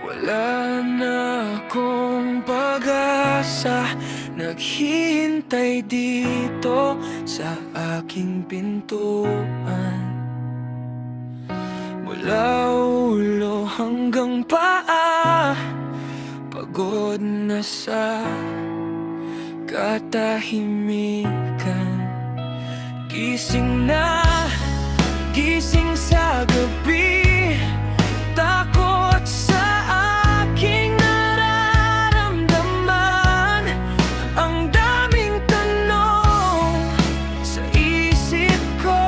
Wala na akong pag-asa, naghihintay dito sa aking pintuan. Mula ulo hanggang paa, pagod na sa katahimikan. Gising na, gising sa gabi, takot sa aking nararamdaman. Ang daming tanong sa isip ko,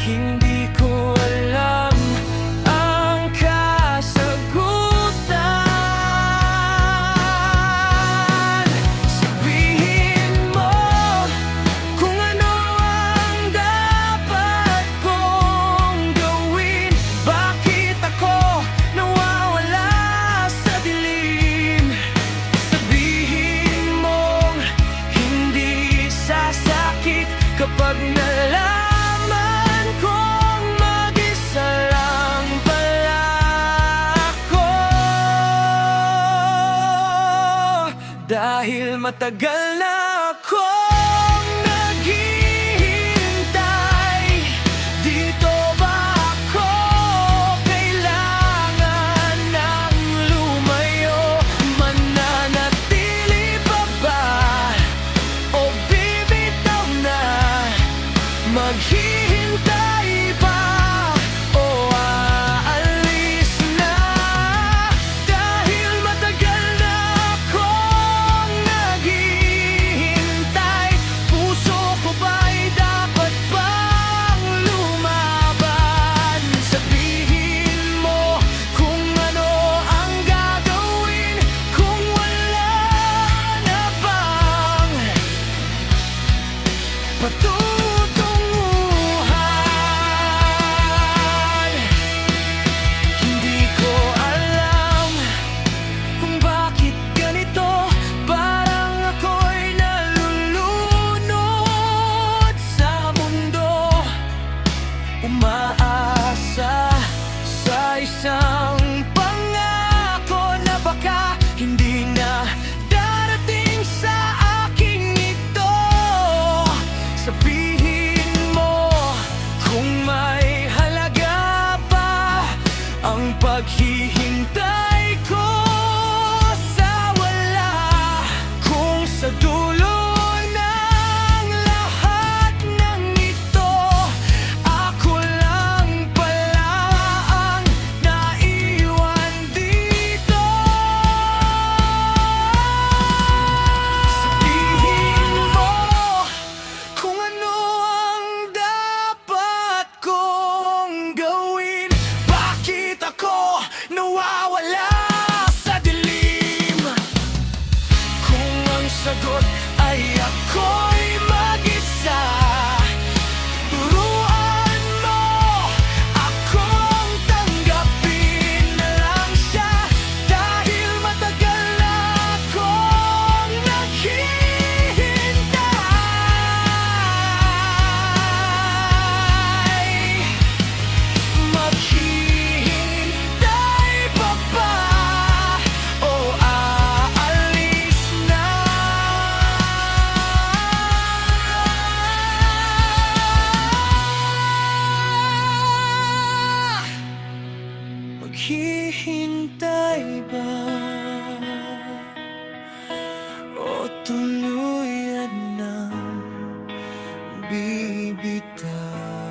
hindi ko alam ang kasagutan. Sabihin mo kung ano ang dapat kong gawin. Bakit ako nawawala sa dilim? Sabihin mong hindi sasakit kapag nalaman kong mag-isa lang pala ako. Dahil matagal na akong naghihintay, dito ba ako kailangan ng lumayo? Mananatili pa ba o bibitaw na? Maghihintay ba o aalis na? Dahil matagal na akong naghihintay, puso ko ba'y dapat bang lumaban? Sabihin mo kung ano ang gagawin kung wala na bang patutunguhan. Hindi ko alam kung bakit ganito, parang ako'y nalulunod sa mundo. Umaasa sa isang pangako na baka hindi na darating sa aking ito. Sabihin mo kung may halaga ba ang paghihintay ko sa wala. Kung sa dulo ng lahat ng ito, ako lang pala ang naiwan dito. Sabihin mo kung ano ang dapat kong gawin. Bakit ako nawawala sa dilim? Kung ang sagot ay ako'y mag-isa, turuan mo akong tanggapin na lang siya. Dahil matagal na akong naghihintay. Maghihintay pa ba o aalis na? Maghihintay ba o tuluyan ng bibitaw?